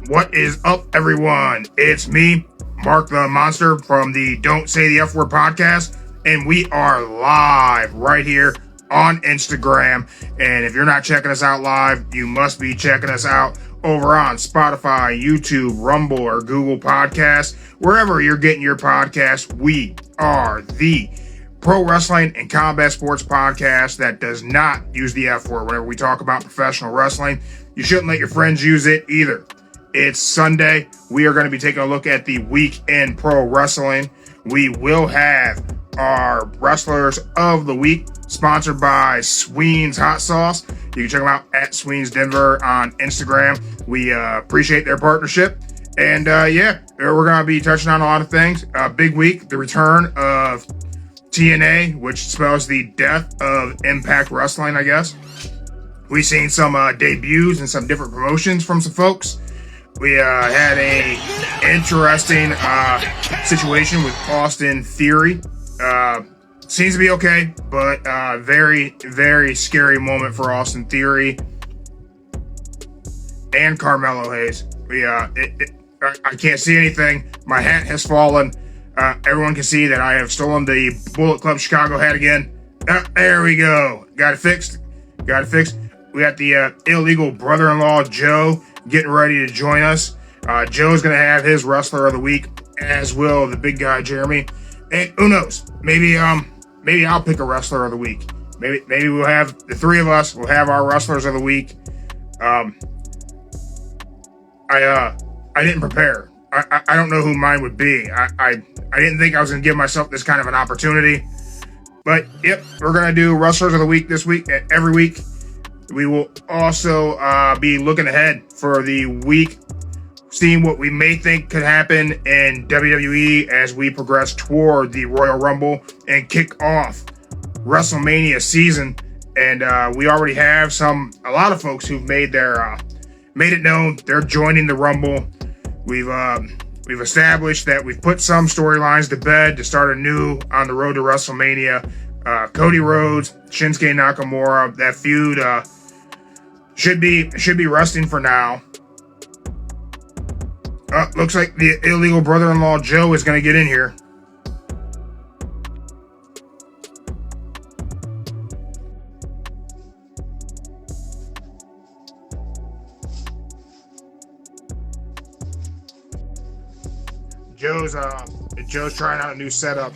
What is up, everyone? It's me, Mark the Monster from the Don't Say the F Word podcast, and we are live right here on Instagram. And if you're not checking us out live, you must be checking us out over on Spotify, YouTube, Rumble, or Google Podcasts. Wherever you're getting your podcasts, we are the pro wrestling and combat sports podcast that does not use the F word whenever we talk about professional wrestling. You shouldn't let your friends use it either. It's Sunday. We are going to be taking a look at the week in pro wrestling. We will have our wrestlers of the week sponsored by Sween's Hot Sauce. You can check them out at Sween's Denver on Instagram. We appreciate their partnership. And we're going to be touching on a lot of things. Big week, the return of TNA, which spells the death of Impact Wrestling, I guess. We've seen some debuts and some different promotions from some folks. We had a interesting situation with Austin Theory. Seems to be okay, but very, very scary moment for Austin Theory and Carmelo Hayes. I can't see anything. My hat has fallen. Everyone can see that I have stolen the Bullet Club Chicago hat again. There we go. Got it fixed. We got the illegal brother-in-law, Joe, getting ready to join us. Joe's going to have his wrestler of the week, as will the big guy, Jeremy. And who knows? Maybe I'll pick a wrestler of the week. Maybe we'll have the three of us. We'll have our wrestlers of the week. I didn't prepare. I don't know who mine would be. I didn't think I was going to give myself this kind of an opportunity. But, yep, we're going to do wrestlers of the week this week and every week. We will also be looking ahead for the week, seeing what we may think could happen in WWE as we progress toward the Royal Rumble and kick off WrestleMania season. And we already have a lot of folks who've made it known they're joining the Rumble. We've established that we've put some storylines to bed to start anew on the road to WrestleMania. Cody Rhodes, Shinsuke Nakamura, that feud should be resting for now. Looks like the illegal brother-in-law Joe is going to get in here. Joe's trying out a new setup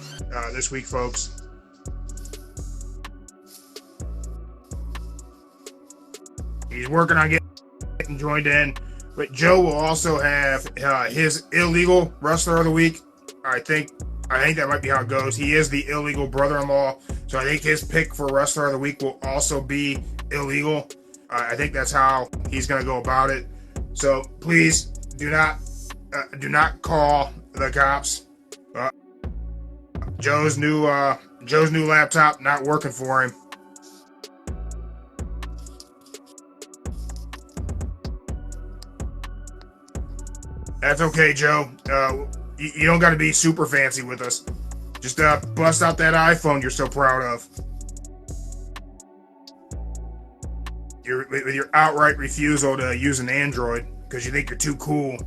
this week, folks. He's working on getting joined in, but Joe will also have his illegal wrestler of the week. I think that might be how it goes. He is the illegal brother-in-law, so I think his pick for wrestler of the week will also be illegal. I think that's how he's going to go about it. So please do not call the cops. Joe's new laptop not working for him. That's okay, Joe. You don't got to be super fancy with us. Just bust out that iPhone you're so proud of. With your outright refusal to use an Android because you think you're too cool.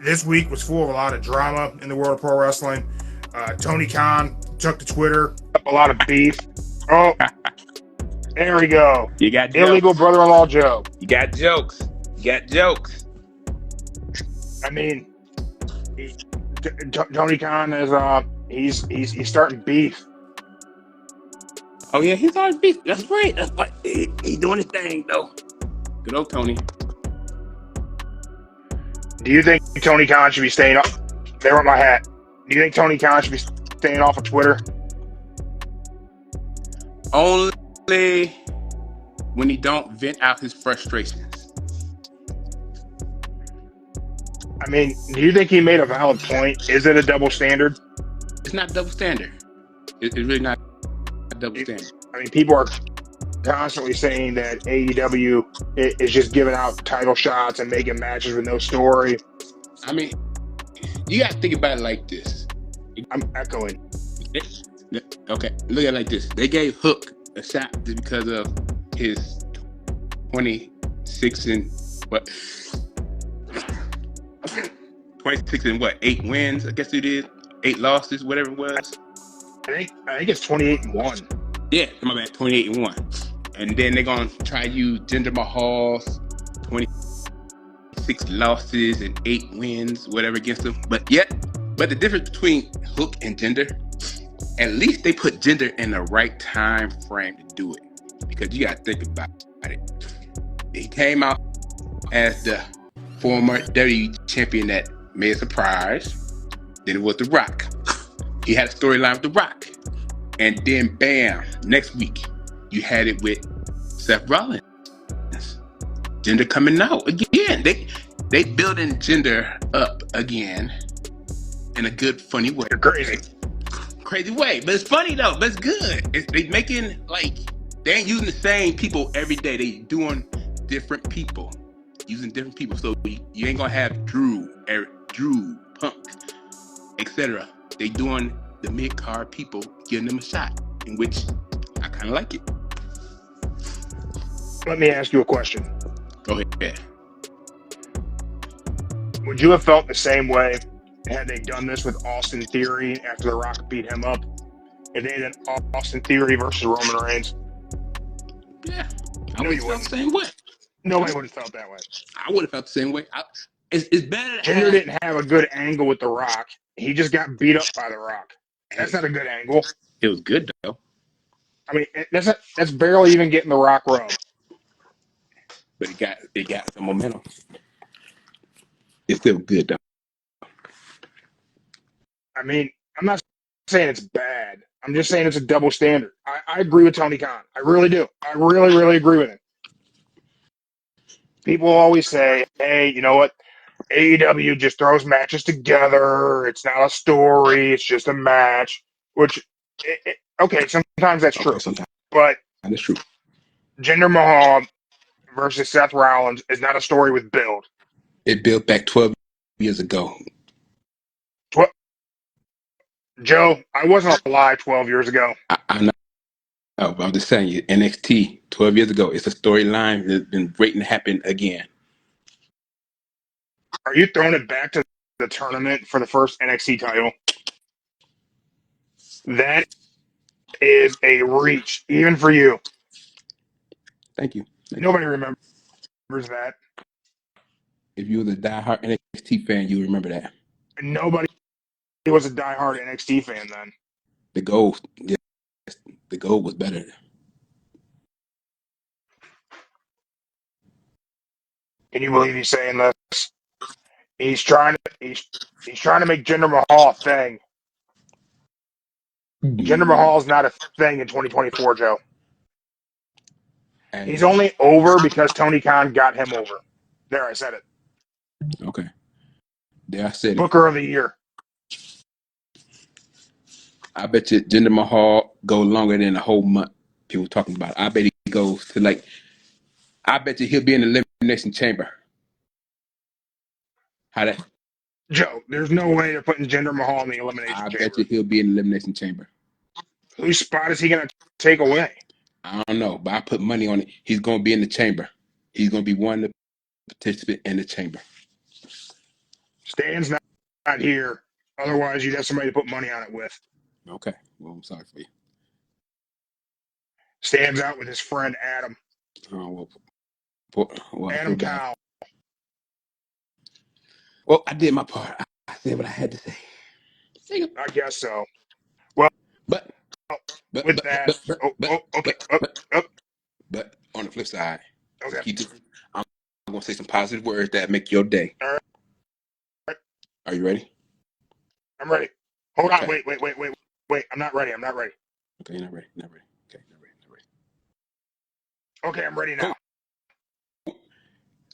This week was full of a lot of drama in the world of pro wrestling. Tony Khan took to Twitter. A lot of beef. Oh, there we go. You got illegal jokes. Brother-in-law Joe. You got jokes. I mean, Tony Khan is he's starting beef. Oh yeah, he's starting beef. That's right. That's right. He's doing his thing though. Good old Tony. Do you think Tony Khan should be staying off? There went my hat. Do you think Tony Khan should be staying off of Twitter? Only when he don't vent out his frustrations. I mean, do you think he made a valid point? Is it a double standard? It's not double standard. It's really not a double standard. I mean, people are constantly saying that AEW is just giving out title shots and making matches with no story. I mean, you got to think about it like this. I'm echoing. Okay, look at it like this. They gave Hook a shot just because of his 26 and what? 26 and what? 8 wins, I guess it is. 8 losses, whatever it was. I think it's 28-1. Yeah, my bad, 28 and 1. And then they're gonna try to use Jinder Mahal's 26 losses and 8 wins, whatever against him. But the difference between Hook and Jinder, at least they put Jinder in the right time frame to do it. Because you gotta think about it. He came out as the former WWE champion that made a surprise. Then it was The Rock. He had a storyline with The Rock. And then bam, next week, you had it with Seth Rollins. Jinder coming out again. They building Jinder up again in a good, funny way. You're crazy. Crazy way. But it's funny though, but it's good. They making they ain't using the same people every day. They doing different people. Using different people. So you ain't gonna have Drew, Punk, etc. They doing the mid-card people, giving them a shot, in which I kinda like it. Let me ask you a question. Go ahead. Would you have felt the same way had they done this with Austin Theory after The Rock beat him up? If they had Austin Theory versus Roman Reigns? Yeah. I No, would you have felt wouldn't. the same way. Nobody would have felt that way. I would have felt the same way. It's better to Jinder have. didn't have a good angle with The Rock. He just got beat up by The Rock. That's not a good angle. It was good though. I mean, that's barely even getting The Rock rub. But it got some momentum. It's still good though. I mean, I'm not saying it's bad. I'm just saying it's a double standard. I agree with Tony Khan. I really do. I really, really agree with him. People always say, hey, you know what? AEW just throws matches together. It's not a story. It's just a match. Which, okay, sometimes that's true. Sometimes But that's true. Jinder Mahal versus Seth Rollins is not a story with build. It built back 12 years ago. Joe, I wasn't alive 12 years ago. I know. I'm just saying you, NXT 12 years ago. It's a storyline that's been waiting to happen again. Are you throwing it back to the tournament for the first NXT title? That is a reach, even for you. Thank you. Nobody remembers that. If you was a diehard NXT fan, you remember that. Nobody was a diehard NXT fan then. The gold, yes, the gold was better. Can you believe he's saying this? He's trying to make Jinder Mahal a thing. Jinder Mahal is not a thing in 2024, Joe. And He's only over because Tony Khan got him over. There, I said it. okay. There, I said it. Booker of the Year. I bet you Jinder Mahal go longer than a whole month. People talking about it. I bet he goes to I bet you he'll be in the Elimination Chamber. How that? Joe, there's no way they're putting Jinder Mahal in the Elimination I Chamber. bet you he'll be in the Elimination Chamber. Whose spot is he going to take away? I don't know, but I put money on it. He's going to be in the chamber. He's going to be one of the participants in the chamber. Stan's not here. Otherwise, you'd have somebody to put money on it with. Okay. Well, I'm sorry for you. Stan's out with his friend Adam. Oh, well, Adam Cowell. Well, I did my part. I said what I had to say. I guess so. Well, but with that, okay. But on the flip side, Okay. I'm going to say some positive words that make your day. All right. Are you ready? I'm ready. Hold on. Wait. I'm not ready. Okay, you're not ready. Okay, not ready. Okay, I'm ready now. Cool.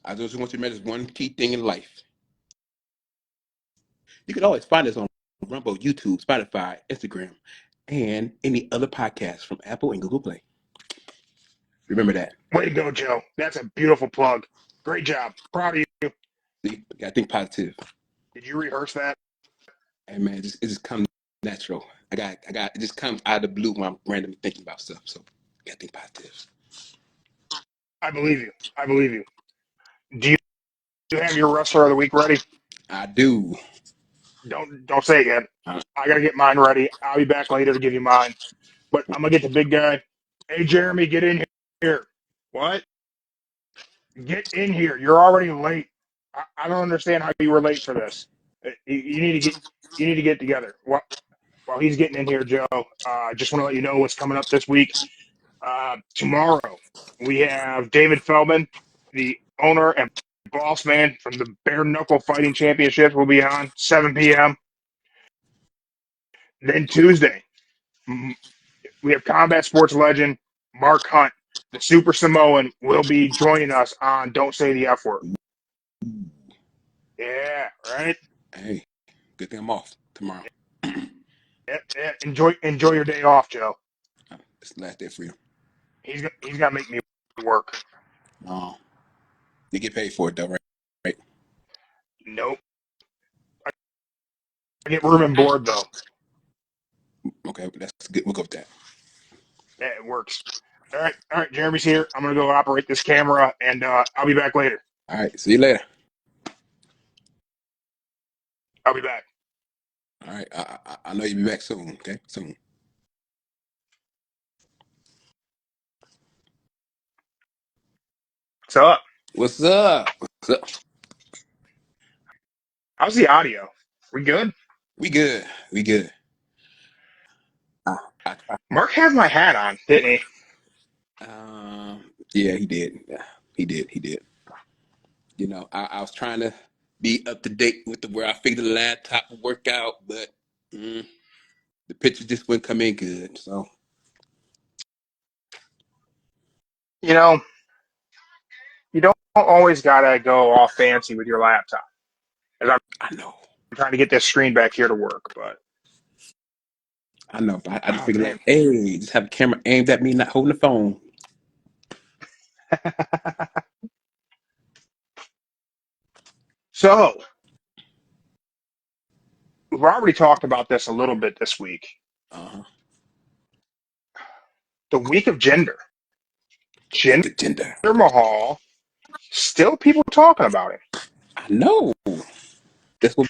I just want you to remember one key thing in life. You can always find us on Rumble, YouTube, Spotify, Instagram, and any other podcasts from Apple and Google Play. Remember that. Way to go, Joe. That's a beautiful plug. Great job. Proud of you. See, I think positive. Did you rehearse that? Hey man, it just comes natural. It just comes out of the blue when I'm randomly thinking about stuff. So I gotta think positive. I believe you. I believe you. Do you have your wrestler of the week ready? I do. Don't say it yet. Uh, I gotta get mine ready. I'll be back later to give you mine. But I'm gonna get the big guy. Hey Jeremy, get in here. What? Get in here. You're already late. I don't understand how you were late for this. You need to get together. While he's getting in here, Joe, I just want to let you know what's coming up this week. Tomorrow, we have David Feldman, the owner and boss man from the Bare Knuckle Fighting Championships, will be on 7 p.m. Then Tuesday, we have combat sports legend Mark Hunt, the Super Samoan, will be joining us on Don't Say the F Word. Yeah, right. hey, good thing I'm off tomorrow. Yeah. Enjoy your day off, Joe. It's the last day of freedom. He's gonna make me work. Oh, you get paid for it though, right? Right. Nope. I get room and board though. Okay, that's good. We'll go with that. Yeah, it works. All right. Jeremy's here. I'm gonna go operate this camera, and I'll be back later. All right. See you later. I'll be back. All right. I know you'll be back soon. Okay. Soon. What's up? What's up? What's up? How's the audio? We good? We good. We good. I, I, Mark had my hat on, didn't he? yeah, he did. Yeah, he did. He did. You know, I was trying to be up to date with where I figured the laptop would work out, but mm, the picture just wouldn't come in good. So You know, you don't always gotta go all fancy with your laptop. As I'm I know. trying to get this screen back here to work, but I know. But I just oh figured man. like, hey, just have a camera aimed at me, not holding the phone. So we've already talked about this a little bit this week. Uh-huh. The week of gender. The Jinder weak agenda. Mahal. Still people talking about him. I know. That's what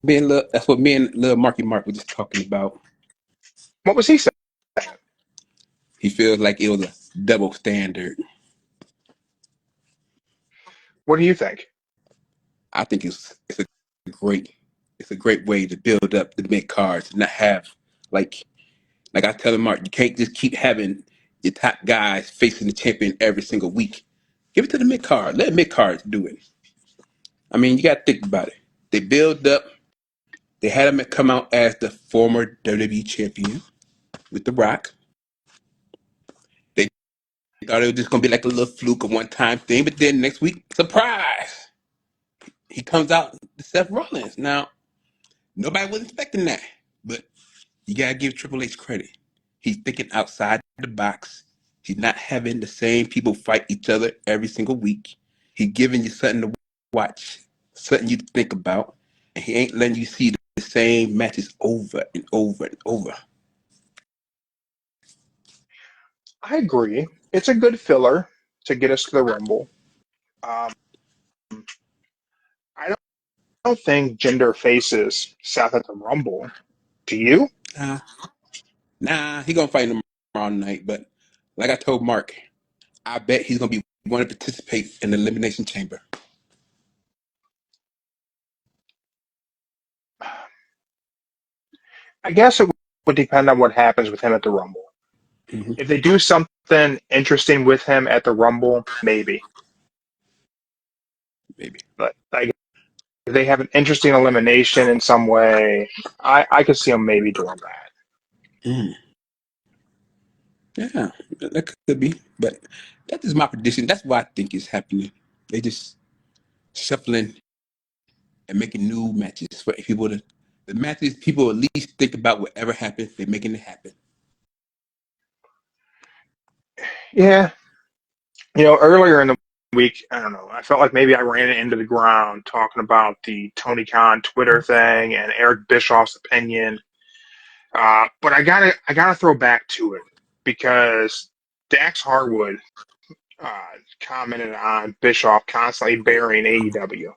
that's what me and little Marky Mark were just talking about. What was he saying? He feels like it was a double standard. What do you think? I think great it's a great way to build up the mid cards and not have like I tell him, Mark, you can't just keep having your top guys facing the champion every single week. Give it to the mid card. Let mid cards do it. I mean, you got to think about it. They build up. They had him come out as the former WWE champion with The Rock. They thought it was just gonna be like a little fluke, a one-time thing, but then next week, surprise, he comes out to Seth Rollins. Now, nobody was expecting that, but you gotta give Triple H credit. He's thinking outside the box. He's not having the same people fight each other every single week. He's giving you something to watch, something you to think about, and he ain't letting you see the same matches over and over and over. I agree. It's a good filler to get us to the Rumble. Um, I don't think gender faces Seth at the Rumble. Do you? Nah, he gonna fight him tomorrow night. But like I told Mark, I bet he's gonna be want to participate in the elimination chamber. I guess it would depend on what happens with him at the Rumble. Mm-hmm. If they do something interesting with him at the Rumble, maybe. Maybe. But like, if they have an interesting elimination in some way, I could see him maybe doing that. Mm. Yeah, that could be. But that is my prediction. That's what I think is happening. They just shuffling and making new matches for people to the matches people at least think about whatever happened, they're making it happen. Yeah, earlier in the week, I don't know, I felt like maybe I ran it into the ground talking about the Tony Khan Twitter thing and Eric Bischoff's opinion. But I gotta throw back to it because Dax Harwood commented on Bischoff constantly burying AEW.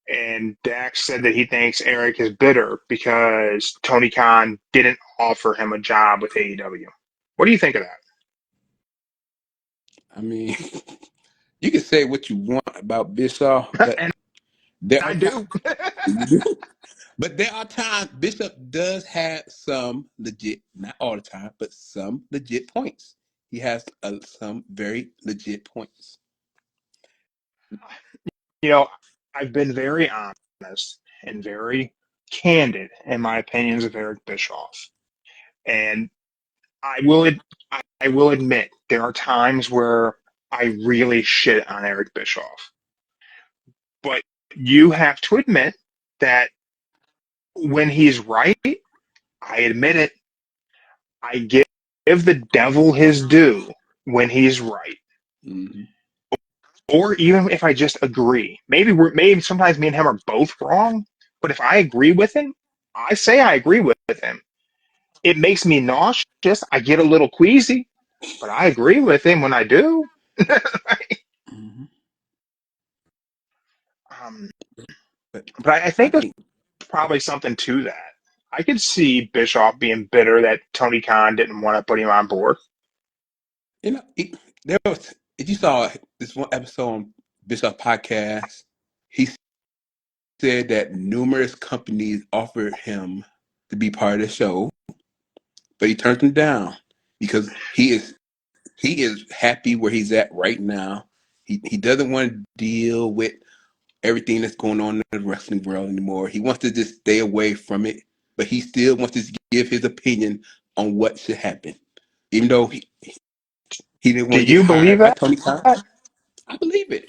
And Dax said that he thinks Eric is bitter because Tony Khan didn't offer him a job with AEW. What do you think of that? I mean, you can say what you want about Bischoff, but And there I are do. times, but there are times Bishop does have some legit, not all the time, but some legit points. He has some very legit points. You know, I've been very honest and very candid in my opinions of Eric Bischoff. And I will admit there are times where I really shit on Eric Bischoff. But you have to admit that when he's right, I admit it. I give the devil his due when he's right. Mm-hmm. Or even if I just agree. Maybe sometimes me and him are both wrong, but if I agree with him, I say I agree with him. It makes me nauseous. I get a little queasy, but I agree with him when I do. Mm-hmm. um, But but I I think there's think, probably something to that. I could see Bischoff being bitter that Tony Khan didn't want to put him on board. there was, if you saw this one episode on Bishop podcast, he said that numerous companies offered him to be part of the show, but he turned them down because he is happy where he's at right now. He doesn't want to deal with everything that's going on in the wrestling world anymore. He wants to just stay away from it, but he still wants to give his opinion on what should happen. Even though he didn't Do want to get you believe hired by that? Tony Khan, I believe it.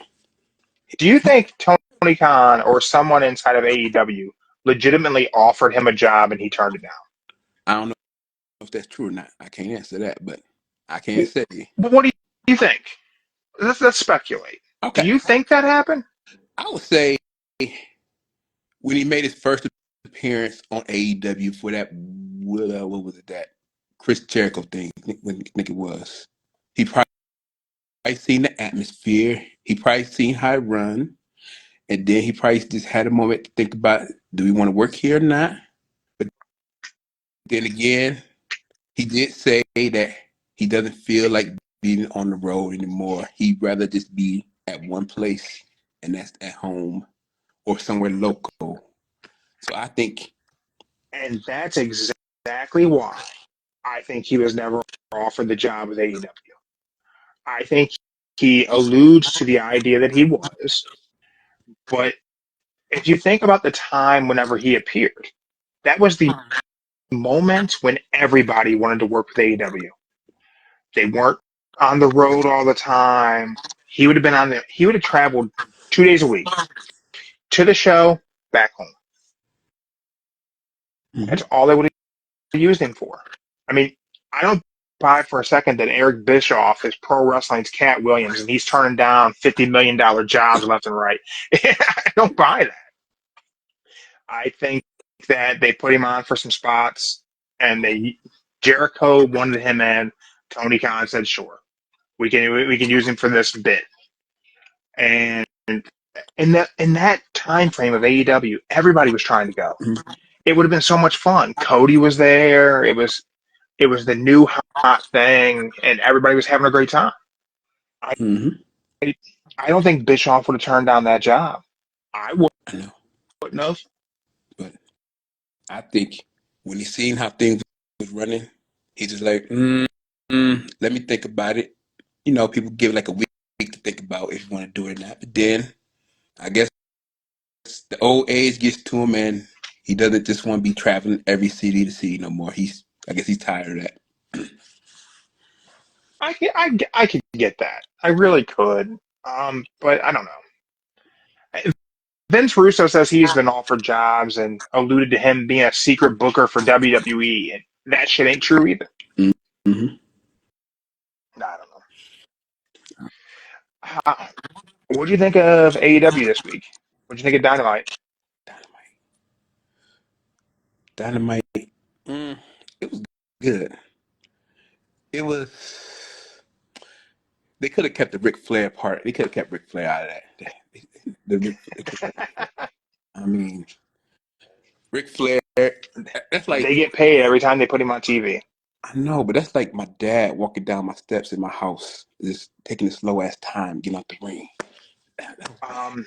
Do you think Tony Khan or someone inside of AEW legitimately offered him a job and he turned it down? I don't know if that's true or not. I can't answer that, but I can say, But what do you think? Let's speculate. Do okay, you think that happened? I would say when he made his first appearance on AEW for that, what was it, that Chris Jericho thing, when I think it was, he probably seen the atmosphere, he probably seen how it run, and then he probably just had a moment to think about, do we want to work here or not? But then again, he did say that he doesn't feel like being on the road anymore. He'd rather just be at one place, and that's at home or somewhere local. So I think, And that's exactly why I think he was never offered the job with AEW. I think he alludes to the idea that he was, but if you think about the time whenever he appeared, that was the moment when everybody wanted to work with AEW. They weren't on the road all the time. He would have traveled 2 days a week to the show, back home. That's mm-hmm, all they would have used him for. I mean, I don't buy for a second that Eric Bischoff is pro wrestling's Cat Williams and he's turning down $50 million jobs left and right. I don't buy that. I think that they put him on for some spots and Jericho wanted him in. Tony Khan said, "Sure, we can use him for this bit." And in that time frame of AEW, everybody was trying to go. mm-hmm, It would have been so much fun. Cody was there. It was the new hot thing, and everybody was having a great time. I mm-hmm. I don't think Bischoff would have turned down that job. I I know, wouldn't have. but I think when he seen how things was running, he just like, let me think about it. People give like a week to think about if you want to do it or not. But then I guess the old age gets to him, and he doesn't just want to be traveling every city to city no more. I guess he's tired of that. I could get that. I really could. But I don't know. Vince Russo says he's been offered jobs and alluded to him being a secret booker for WWE, and that shit ain't true either. Mm-hmm. I don't know. What do you think of AEW this week? What do you think of Dynamite? Dynamite. Dynamite. It was good. It was. They could have kept the Ric Flair part. They could have kept Ric Flair out of that. They could have kept Ric Flair. I mean, Ric Flair. That's like, They get paid every time they put him on TV. I know, but that's like my dad walking down my steps in my house, just taking a slow ass time getting out the ring. That was bad. Um,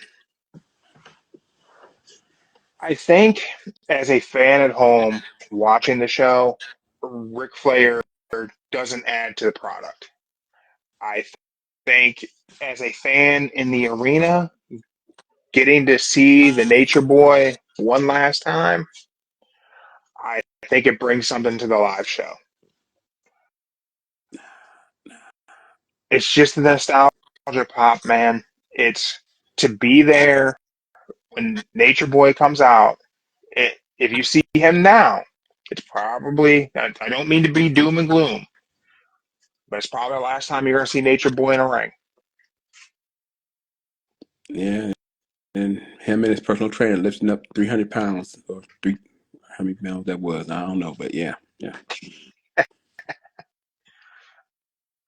I think as a fan at home watching the show, Ric Flair doesn't add to the product. I think as a fan in the arena, getting to see the Nature Boy one last time, I think it brings something to the live show. It's just the nostalgia pop, man. It's to be there when Nature Boy comes out. If you see him now, it's probably, I don't mean to be doom and gloom, but it's probably the last time you're going to see Nature Boy in a ring. Yeah, and him and his personal trainer lifting up 300 pounds or how many pounds that was, I don't know, but yeah, yeah,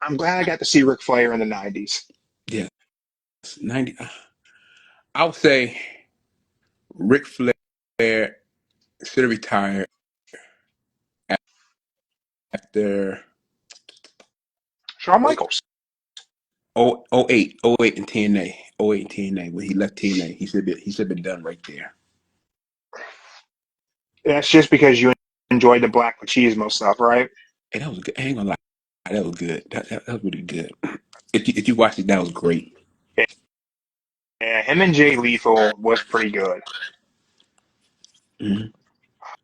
I'm glad I got to see Ric Flair in the 90s. yeah. 90. I would say Ric Flair should have retired after Shawn oh Michaels. oh 08 and TNA, 08 and TNA. When he left TNA, he should have been done right there. That's just because you enjoyed the Black Machismo stuff, right? And that was good. I ain't gonna lie, that was good. That was really good. If you watched it, that was great. Yeah, him and Jay Lethal was pretty good. Mhm.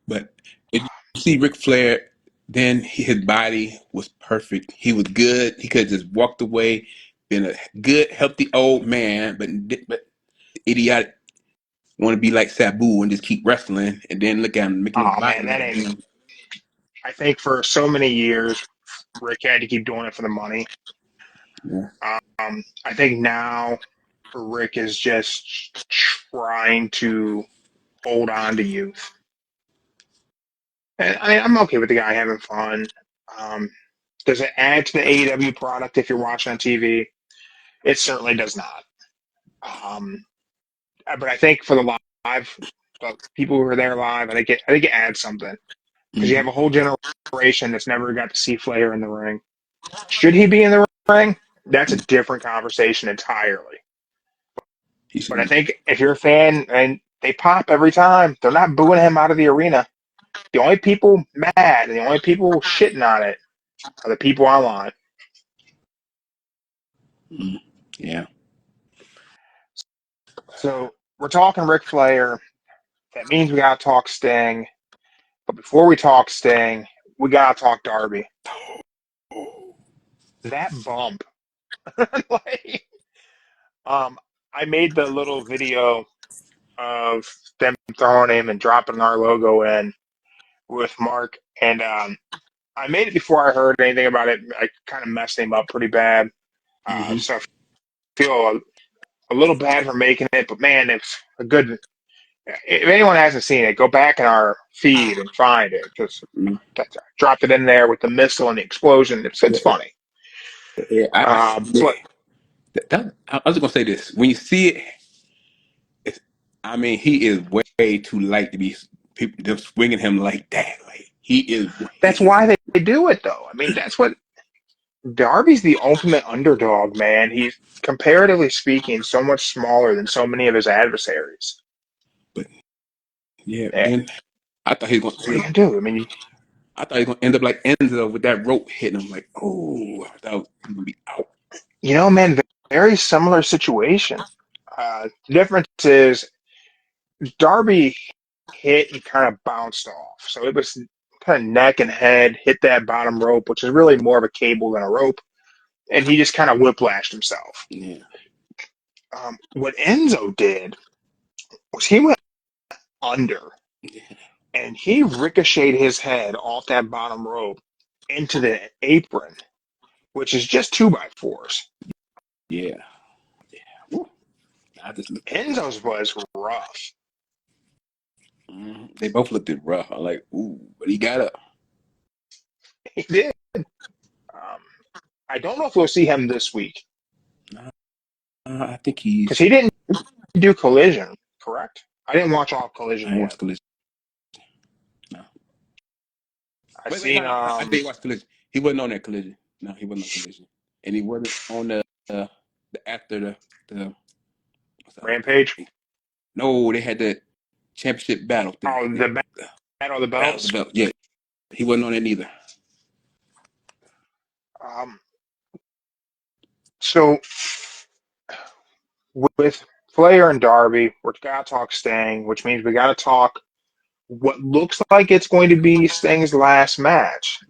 But if you see Ric Flair, then his body was perfect. He was good. He could have just walked away, been a good, healthy old man, but idiotic want to be like Sabu and just keep wrestling, and then look at him making his Oh body man, that look ain't. good. I think for so many years, Rick had to keep doing it for the money. Yeah. I think now Rick is just trying to hold on to youth. And I mean, I'm okay with the guy having fun. Um, does it add to the AEW product if you're watching on TV? It certainly does not. Um, but I think for the live, the people who are there live, I think it adds something because you Mm-hmm. have a whole generation that's never got to see Flair in the ring. Should he be in the ring? That's a different conversation entirely. He should But I be. think if you're a fan and they pop every time, they're not booing him out of the arena. The only people mad and the only people shitting on it are the people online. Mm, yeah. So we're talking Ric Flair. That means we gotta talk Sting. But before we talk Sting, we gotta talk Darby. That bump, like, um, I made the little video of them throwing him and dropping our logo in with Mark, and I made it before I heard anything about it. I kind of messed him up pretty bad, Mm-hmm. so I feel a little bad for making it. But man, it's a good. If anyone hasn't seen it, go back in our feed and find it because Mm-hmm. I dropped it in there with the missile and the explosion. It's Yeah, funny. yeah. Yeah. But I was gonna say this. When you see it, I mean, he is way too light to be people just swinging him like that. Like he that's is. why they do it, though. I mean, that's what Darby's the ultimate underdog, man. He's comparatively speaking so much smaller than so many of his adversaries. But yeah, Eh, then I thought he was what are gonna. you gonna do? I mean, I thought he was gonna end up like Enzo with that rope hitting him. Like, oh, I thought he was gonna be out. you know, man, very similar situation. The difference is Darby hit and kind of bounced off. So it was kind of neck and head, hit that bottom rope, which is really more of a cable than a rope. And he just kind of whiplashed himself. Yeah, What Enzo did was he went under yeah, and he ricocheted his head off that bottom rope into the apron, which is just two by fours. yeah. I just looked at it. Enzo's was rough. They both looked at rough. I'm like, ooh, but he got up. He did. I don't know if we'll see him this week I think because he's. he didn't do Collision, correct? I didn't watch all I Collision ain't yet. watched Collision. No. I Wait, seen no, I did watch Collision. He wasn't on that Collision. No, he wasn't on Collision, and he wasn't on the after the what's that other Rampage. thing? No, they had the championship battle thing. Oh, the Battle of the Battle of the Belts. belt. Yeah, he wasn't on it either. Um, so with Flair and Darby, we're gotta talk Sting, which means we gotta talk what looks like it's going to be Sting's last match.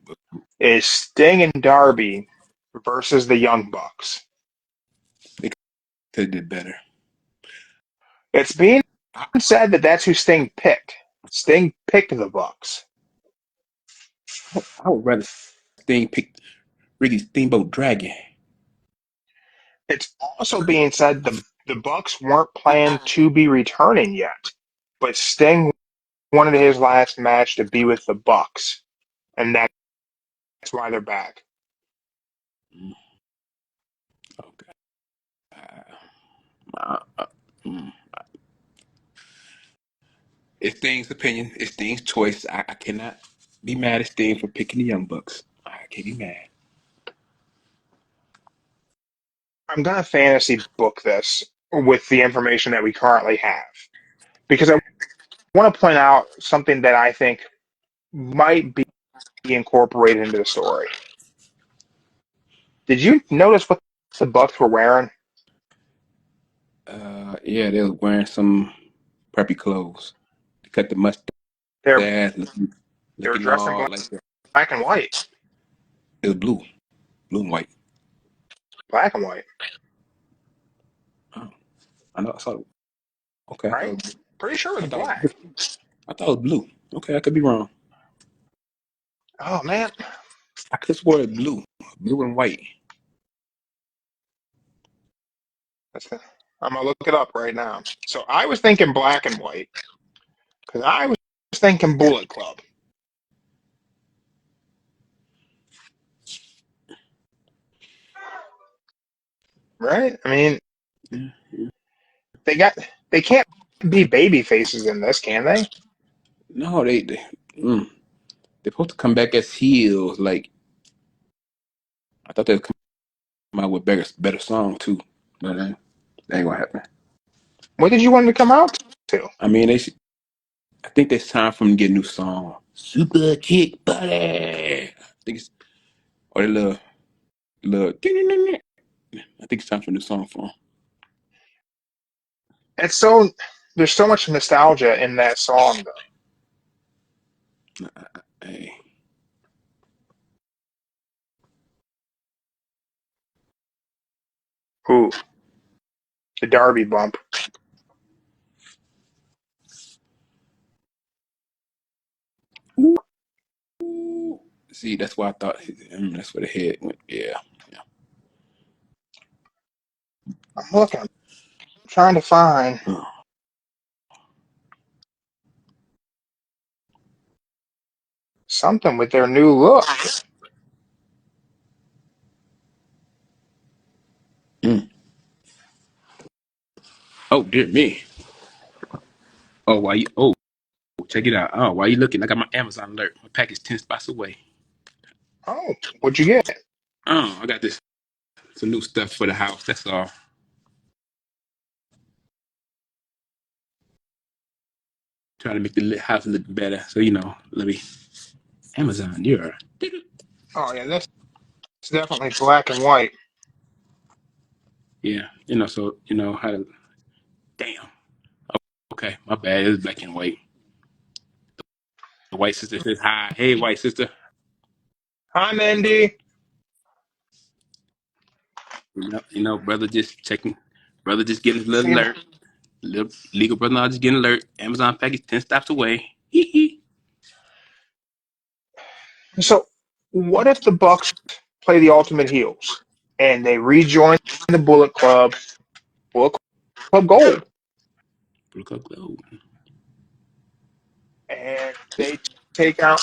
Is Sting and Darby versus the Young Bucks. They could have did better. It's being I, said that that's who Sting picked. Sting picked the Bucks. I would rather Sting pick Ricky Steamboat Dragon. It's also being said the Bucks weren't planned to be returning yet, but Sting wanted his last match to be with the Bucks, and that's why they're back. Okay. Uh, uh, mm. It's Sting's opinion. It's Sting's choice. I cannot be mad at Sting for picking the Young Bucks. I can't be mad. I'm gonna fantasy book this with the information that we currently have because I want to point out something that I think might be incorporated into the story. Did you notice what the Bucks were wearing? Yeah, they was wearing some preppy clothes. They cut the They're mustache, they were looking dressed in all like that. black and white, It was blue and white. black and white, Oh, I know. I saw. Okay, right? Pretty sure it I was thought it black. was, I thought it was blue. Okay, I could be wrong. Oh man, I could swear it blue and white. I'm gonna look it up right now. So I was thinking black and white because I was thinking Bullet Club, right? I mean, Yeah, yeah. they got they can't be baby faces in this, can they? No, mm, they're supposed to come back as heels. Like I thought they'd come out with better song too. But that ain't gonna happen. What did you want to come out to? I mean, they should. I think it's time for them to get a new song. Super Kick Buddy. I think it's or the little. I think it's time for a new song for It's so there's so much nostalgia in that song though. them. Hey, Ooh, the Darby bump. see, that's why I thought. That's where the head went. Yeah, yeah. I'm looking, I'm trying to find something with their new look. Mm. Oh dear me. Oh, why you? Oh, check it out. Oh, why you looking? I got my Amazon alert. My package 10 spots away. Oh, what'd you get? Oh, I got this. Some new stuff for the house. That's all. Trying to make the house look better. So let me. Amazon, you're. Oh yeah, this is definitely black and white. Yeah, so how to. Damn. Okay, my bad. It's black and white. The white sister says hi. Hey, white sister. Hi, Mindy. Brother just checking. Brother just getting a little Seeing. alert. Little legal brother now just getting alert. Amazon package 10 stops away. Hee hee. So, what if the Bucks play the Ultimate Heels and they rejoin the Bullet Club? Bullet Club Gold, Club Gold. and they take out.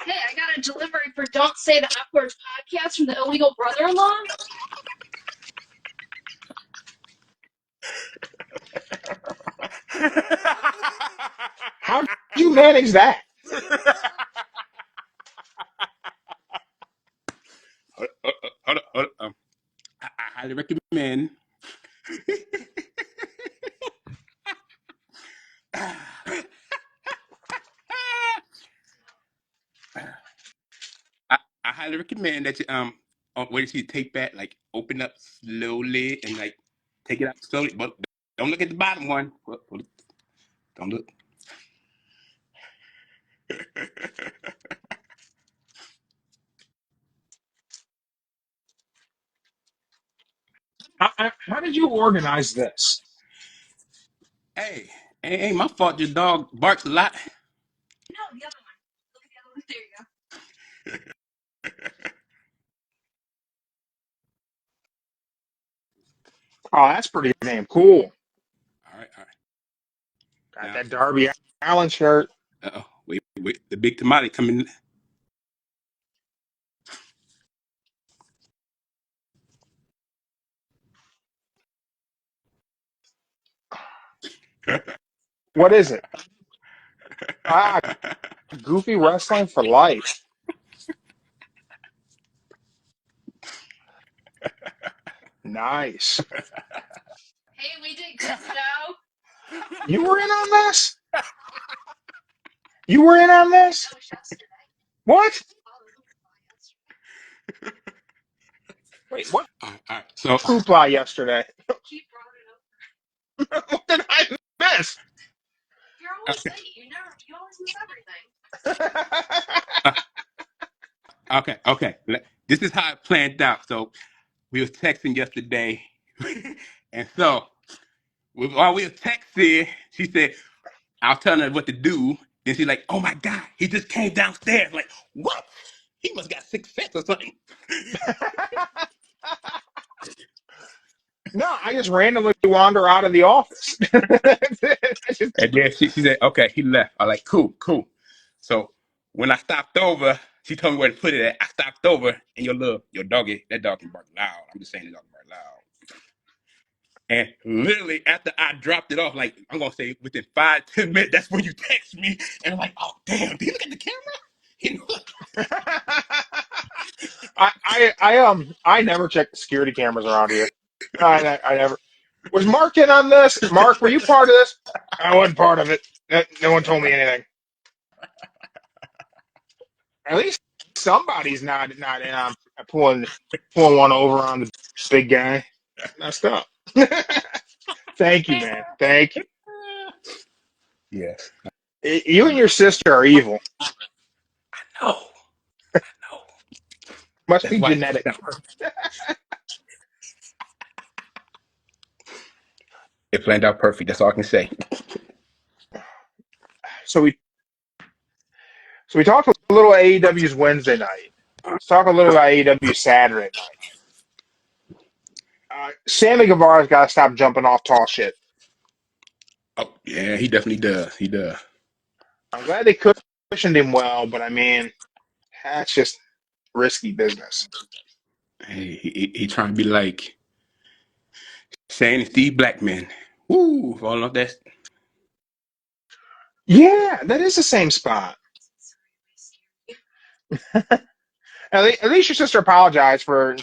Hey, I got a delivery for Don't Say the F-Word podcast from the illegal brother-in-law. How did you manage that? Hold on. I highly recommend. I highly recommend that you where you see tape back, like open up slowly and like take it out slowly, but don't look at the bottom one. Don't look. How did you organize this? Hey, ain't my fault. Your dog barks a lot. No, the other one. Look at the other one. There you go. Oh, that's pretty damn cool. All right. Got Now, that Darby Allin shirt. wait. The big tamale coming. What is it? Ah, Goofy Wrestling for life. Nice. Hey, we did good though. You were in on this? You were in on this? That was yesterday. What? Oh, yesterday. Wait, what All right. So, hoopla yesterday? He brought it over. What did I miss? You're always okay, late. You always miss everything. uh, okay. This is how it planned out. So we was texting yesterday, and so while we were texting, she said, "I was telling her what to do." Then she's like, "Oh my God, he just came downstairs." Like, what? He must got 6 cents or something. No, I just randomly wander out of the office. I just, And then she said, "Okay, he left." I like, cool. So when I stopped over, she told me where to put it at. I stopped over, and your doggy, that dog can bark loud. I'm just saying, the dog can bark loud. And literally after I dropped it off, like I'm gonna say within 5-10 minutes, that's when you text me, and I'm like, "Oh damn, did you look at the camera?" You know? I never check the security cameras around here. I never. Was Mark in on this? Mark, were you part of this? I wasn't part of it. No one told me anything. At least somebody's not in on pulling one over on the big guy. Messed up. Thank you, man. Thank you. Yes. You and your sister are evil. No. No. Must That's be why genetic. it planned out perfect. That's all I can say. So we so we talked a little AEW's Wednesday night. Let's talk a little about AEW Saturday night. Sammy Guevara's got to stop jumping off tall shit. Oh yeah, he definitely does. He does. I'm glad they cushioned him well, but I mean, that's just risky business. Hey, he trying to be like Shane and Steve Blackman. Woo, all of that. Yeah, that is the same spot. At least your sister apologized for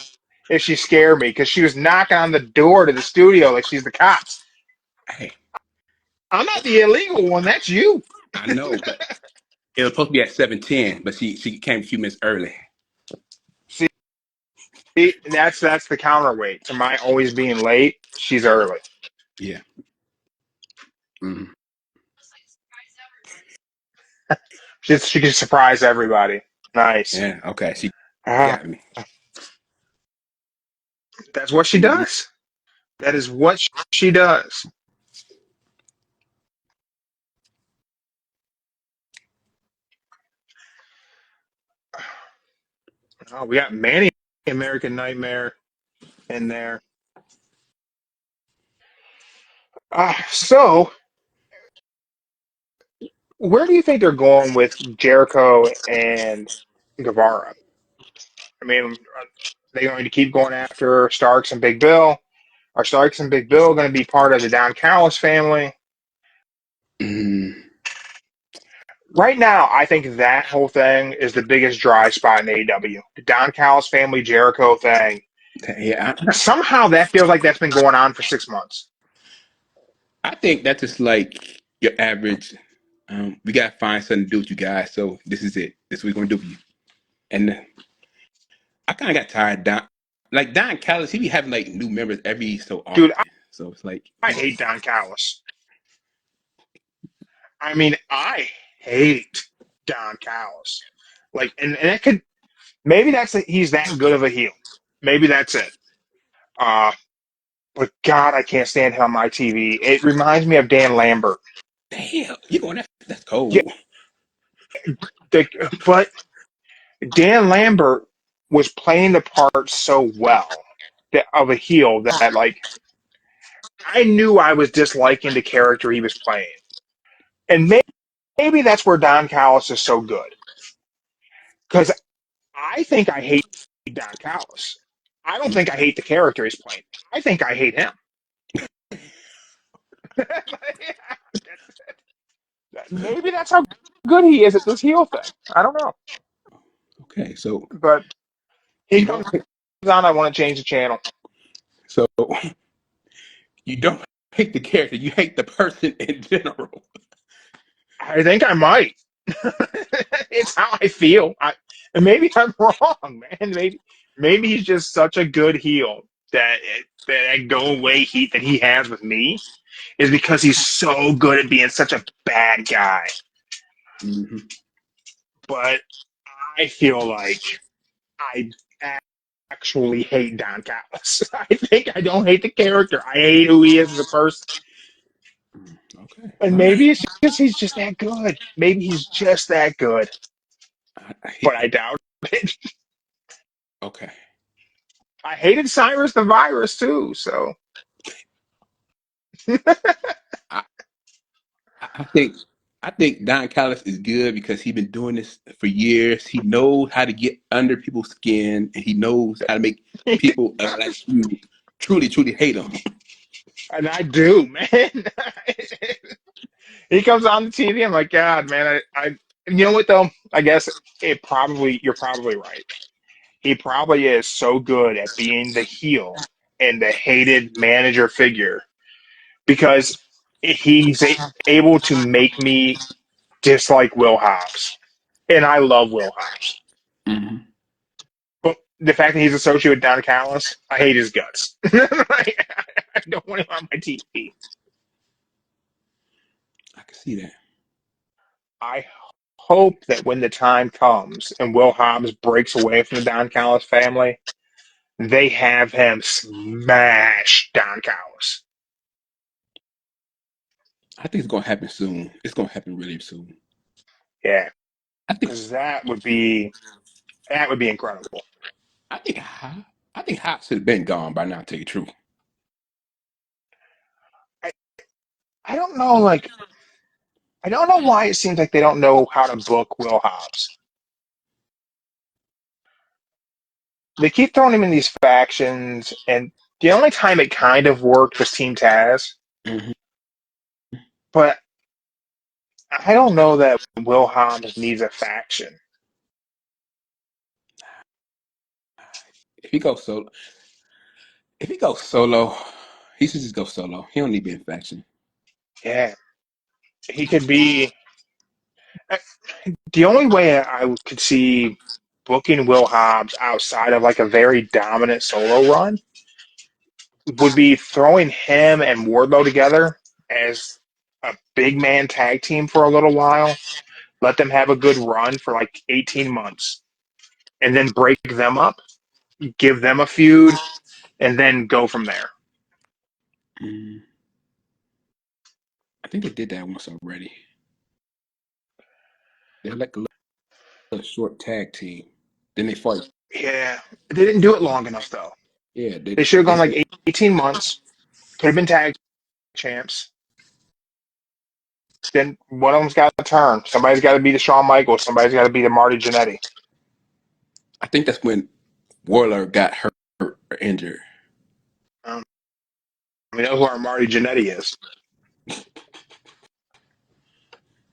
if she scared me because she was knocking on the door to the studio like she's the cops. Hey, I'm not the illegal one. That's you. I know, but it was supposed to be at 7:10, but she came a few minutes early. See, that's the counterweight to my always being late. She's early. Yeah. Mm-hmm. She can surprise everybody. Nice. Yeah. Okay. She Ah, got me. that's what she does. That is what she does. Oh, we got Manny American Nightmare in there. So, where do you think they're going with Jericho and Guevara? I mean, are they going to keep going after Starks and Big Bill? Are Starks and Big Bill going to be part of the Don Callis family? Mm, Right now, I think that whole thing is the biggest dry spot in AEW. The Don Callis family Jericho thing. yeah, Somehow that feels like that's been going on for 6 months. I think that's just like your average. We gotta find something to do with you guys, so this is it. This is what we're gonna do for you. And I kind of got tired. Like Don Callis, he be having like new members every so Dude, often. So it's like, I hate Don Callis. I mean, I hate Don Callis. Like, and it could maybe he's that good of a heel. Maybe that's it. Uh, but God, I can't stand him on my TV. It reminds me of Dan Lambert. damn, you going that's Yeah, cold. but Dan Lambert was playing the part so well of a heel that like I knew I was disliking the character he was playing, and maybe that's where Don Callis is so good because I think I hate Don Callis. I don't think I hate the character he's playing. I think I hate him. Maybe that's how good he is at this heel thing. I don't know. Okay, so But he you comes don't. on, I want to change the channel. So you don't hate the character. You hate the person in general. I think I might. It's how I feel. And maybe I'm wrong, man. Maybe he's just such a good heel that go away heat that he has with me is because he's so good at being such a bad guy. Mm-hmm. But I feel like I actually hate Don Callis. I think I don't hate the character. I hate who he is as a person. Okay, And all right. maybe it's just he's just that good. Maybe he's just that good. I But hate. I doubt it. Okay, I hated Cyrus the Virus too, so I, I think Don Callis is good because he's been doing this for years. He knows how to get under people's skin, and he knows how to make people like you truly hate him. and I do, man. He comes on the TV. I'm like, God, man. You know what though? I guess you're probably right. He probably is so good at being the heel and the hated manager figure because able to make me dislike Will Hobbs, and I love Will Hobbs. Mm-hmm. But the fact that he's associated with Don Callis, I hate his guts. I don't want him on my TV. I can see that. I hope that when the time comes and Will Hobbs breaks away from the Don Callis family, they have him smash Don Callis. I think it's gonna happen soon. It's gonna happen really soon. Yeah, I think. because that would be incredible. I think. I think Hop should have been gone by now. To tell you the truth. I, I don't know, like I don't know why it seems like they don't know how to book Will Hobbs. They keep throwing him in these factions, and the only time it kind of worked was Team Taz. Mm-hmm. But I don't know that Will Hobbs needs a faction. If he goes solo, if he goes solo, he should just go solo. He don't need to be in faction. Yeah, he could be. The only way I could see booking Will Hobbs outside of like a very dominant solo run would be throwing him and Wardlow together as a big man tag team for a little while. Let them have a good run for like 18 months and then break them up, give them a feud, and then go from there. Mm, I think they did that once already. They're like a little short tag team. Then they fought Yeah, they didn't do it long enough though. Yeah, They should have gone like 18 months. Could have been tag champs. Then one of them's got to turn. Somebody's got to be the Shawn Michaels. Somebody's got to be the Marty Jannetty. I think that's when Warlord got hurt or injured. We know who our Marty Jannetty is.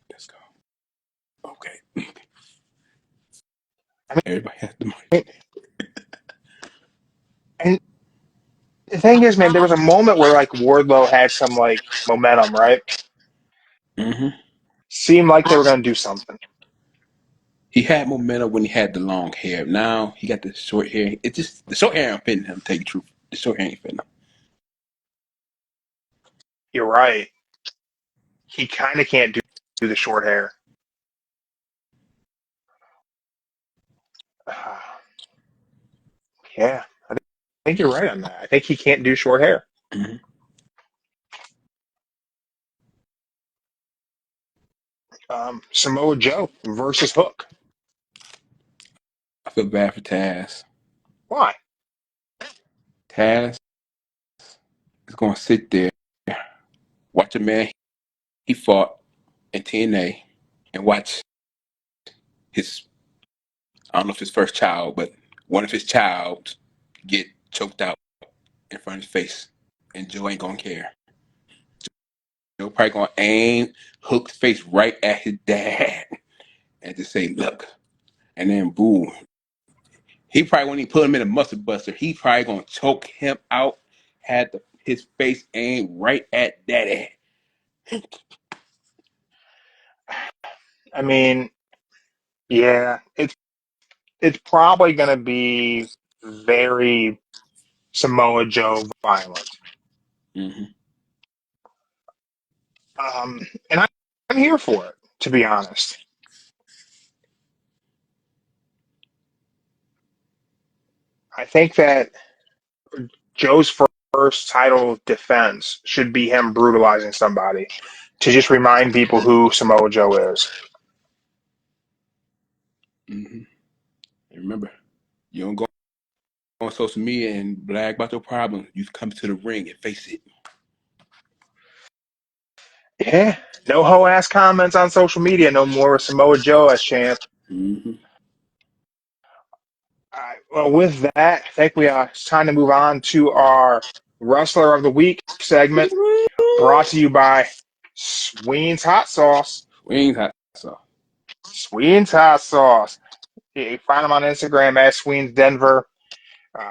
Let's go. Okay. I Everybody has the money. mean, and the thing is, man, there was a moment where like Wardlow had some like momentum, right? Mm-hmm. Seemed like they were going to do something. He had momentum when he had the long hair. Now he got the short hair. It just the short hair ain't fitting him. Tell you the truth, the short hair ain't fitting him. You're right. He kind of can't do the short hair. Yeah, I think you're right on that. I think he can't do short hair. Mm-hmm. Samoa Joe versus Hook. I feel bad for Taz. Why? Taz is gonna sit there, watch a man he fought in TNA, and watch his I don't know if his first child, but one of his child get choked out in front of his face, and Joe ain't gonna care. Joe probably gonna aim Hook's face right at his dad and just say, "Look," and then boom. He probably when he put him in a muscle buster, he probably gonna choke him out. Had his face aimed right at daddy. I mean, yeah, it's probably going to be very Samoa Joe violent. Mm-hmm. And I'm here for it, to be honest. I think that Joe's first title defense should be him brutalizing somebody to just remind people who Samoa Joe is. Mm-hmm. And remember, you don't go on social media and brag about your problem. You come to the ring and face it. Yeah, no hoe ass comments on social media no more with Samoa Joe as champ. Mm-hmm. All right, well, with that, I think it's time to move on to our Wrestler of the Week segment, brought to you by Sween's Hot Sauce. We ain't hot sauce. Sween's Hot Sauce. You find them on Instagram at Sween's Denver.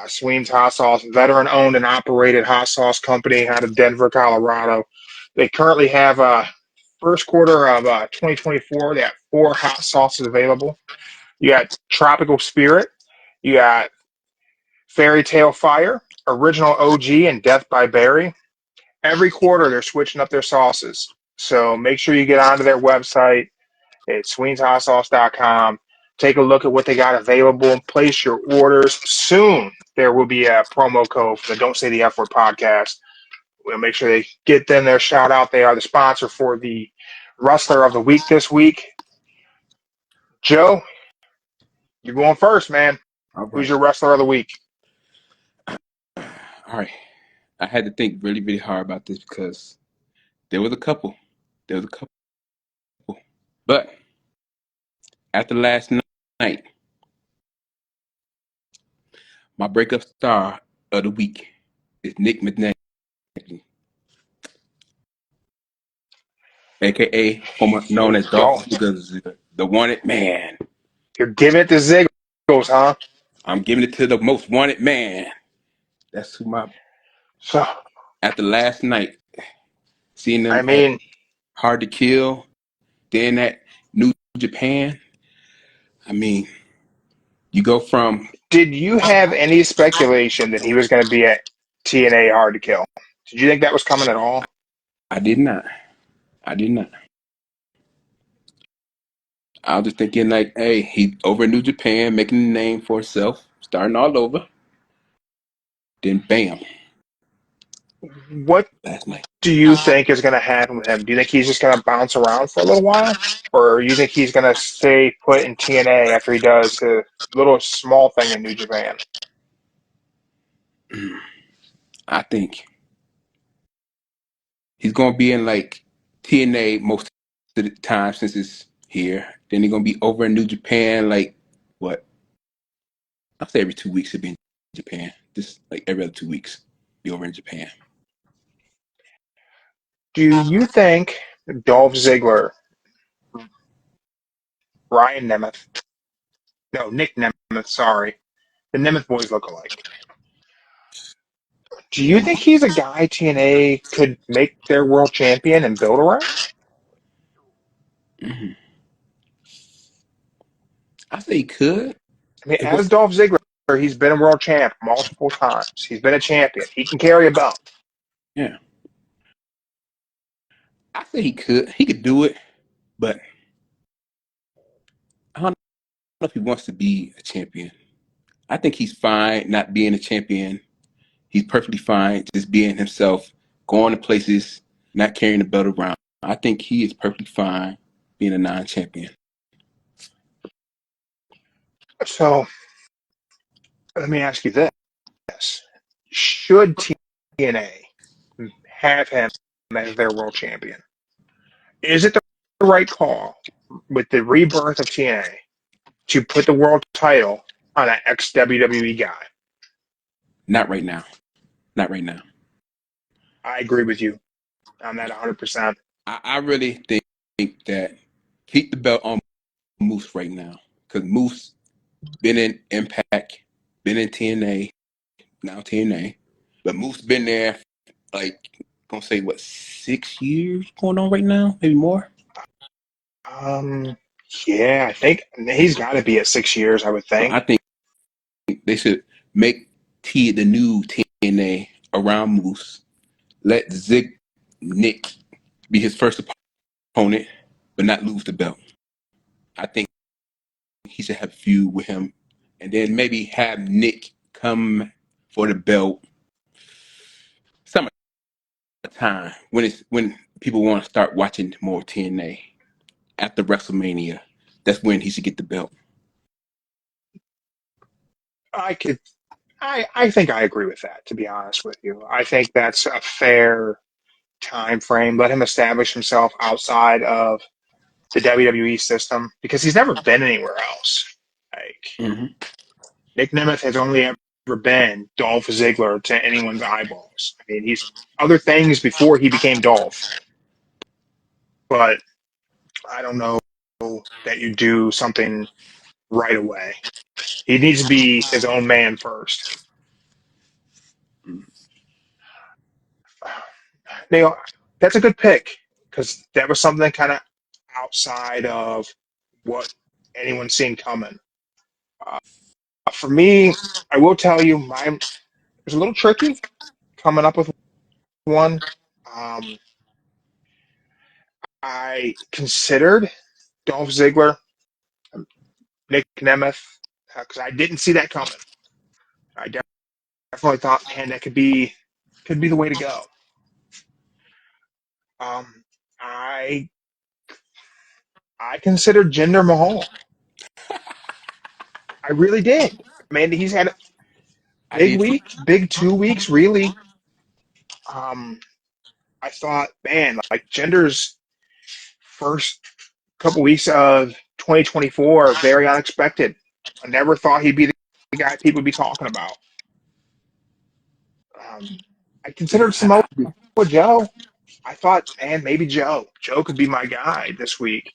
Sween's Hot Sauce, veteran owned and operated hot sauce company out of Denver, Colorado. They currently have first quarter of 2024. They have 4 hot sauces available. You got Tropical Spirit, you got Fairy Tale Fire, Original OG, and Death by Berry. Every quarter, they're switching up their sauces. So make sure you get onto their website. It's Sween'sHotSauce.com. Take a look at what they got available and place your orders. Soon, there will be a promo code for the Don't Say the F Word podcast. We'll make sure they get them their shout out. They are the sponsor for the Wrestler of the Week this week. Joe, you're going first, man. All Who's right. your Wrestler of the Week? All right. I had to think really, really hard about this because there was a couple. There was a couple. But after last night, my breakup star of the week is Nick McNally, aka former known You're as Dolph going. Ziggler, the wanted man. You're giving it to Ziggles, huh? I'm giving it to the most wanted man. That's who my So, after last night, seeing I them at mean, Hard to Kill, then at New Japan. I mean, you go from did you have any speculation that he was going to be at TNA Hard to Kill? Did you think that was coming at all? I did not. I did not. I was just thinking like, hey, he over in New Japan, making a name for himself, starting all over. Then bam, What last night. do you think is going to happen with him? Do you think he's just going to bounce around for a little while? Or do you think he's going to stay put in TNA after he does his little small thing in New Japan? I think he's gonna be in like TNA most of the time since it's here. Then he's gonna be over in New Japan like what? I'll say every 2 weeks he'll be in Japan. Just like every other 2 weeks, be over in Japan. Do you think Dolph Ziggler, Ryan Nemeth, no, Nick Nemeth, sorry, the Nemeth boys look alike. Do you think he's a guy TNA could make their world champion and build around? Mm-hmm. I say he could. I mean, It as was, Dolph Ziggler, he's been a world champ multiple times. He's been a champion. He can carry a belt. yeah. I say he could. He could do it, but I don't know if he wants to be a champion. I think he's fine not being a champion. He's perfectly fine just being himself, going to places, not carrying the belt around. I think he is perfectly fine being a non-champion. So let me ask you this. Should TNA have him as their world champion? Is it the right call with the rebirth of TNA to put the world title on an ex-WWE guy? Not right now. Not right now. I agree with you on that 100%. I really think that keep the belt on Moose right now because Moose been in Impact, been in TNA, now TNA, but Moose been there like gonna say what 6 years going on right now, maybe more. Um, yeah, I think he's got to be at 6 years, I would So think. I think they should make the new TNA around Moose. Let Nick be his first opponent, but not lose the belt. I think he should have a feud with him, and then maybe have Nick come for the belt summertime when people want to start watching more TNA after WrestleMania. That's when he should get the belt. I could, I think I agree with that, to be honest with you. I think that's a fair time frame. Let him establish himself outside of the WWE system because he's never been anywhere else. Like Mm-hmm. Nick Nemeth has only ever been Dolph Ziggler to anyone's eyeballs. I mean, he's other things before he became Dolph, but I don't know that you do something right away. He needs to be his own man first. Neil, that's a good pick because that was something kind of outside of what anyone's seen coming. Uh, for me, I will tell you, mine was a little tricky coming up with one. Um, I considered Dolph Ziggler, Nick Nemeth, because I didn't see that coming. I definitely thought, man, that could be the way to go. Um, I I considered Jinder Mahal. I really did. Man, he's had a I big did too. week, big 2 weeks, really. Um, I thought, man, like Jinder's first couple weeks of 2024 are very unexpected. I never thought he'd be the guy people would be talking about. I Yeah, considered Samoa Joe. I thought, man, maybe Joe. Joe could be my guy this week.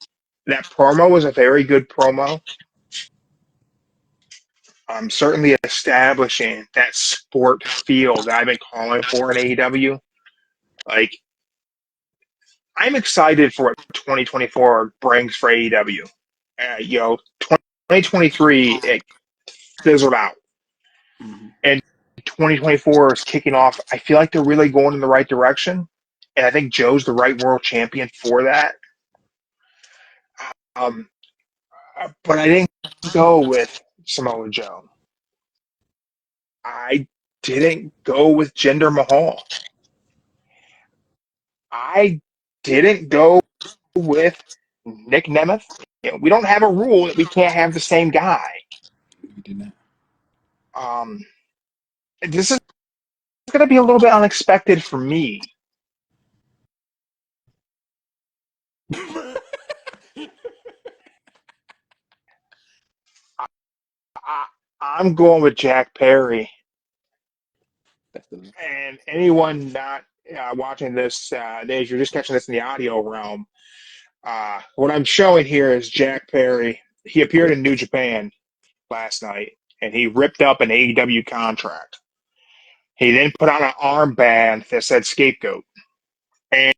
That promo was a very good promo. Certainly establishing that sport feel that I've been calling for in AEW. Like, I'm excited for what 2024 brings for AEW. 2023, it fizzled out. mm-hmm. And 2024 is kicking off. I feel like they're really going in the right direction. And I think Joe's the right world champion for that. Um, but I didn't go with Samoa Joe. I didn't go with Jinder Mahal. I didn't go with Nick Nemeth. We don't have a rule that we can't have the same guy. We did not. Um, this is going to be a little bit unexpected for me. I, I'm going with Jack Perry. That's the. And anyone not watching this, if you're just catching this in the audio realm, what I'm showing here is Jack Perry. He appeared in New Japan last night, and he ripped up an AEW contract. He then put on an armband that said scapegoat. And,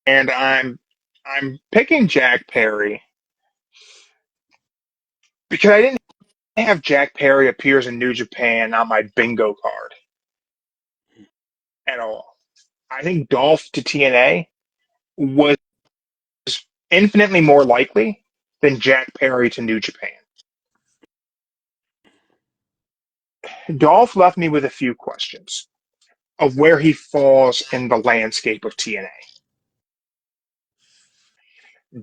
and I'm picking Jack Perry because I didn't have Jack Perry appears in New Japan on my bingo card at all. I think Dolph to TNA was infinitely more likely than Jack Perry to New Japan. Dolph left me with a few questions of where he falls in the landscape of TNA.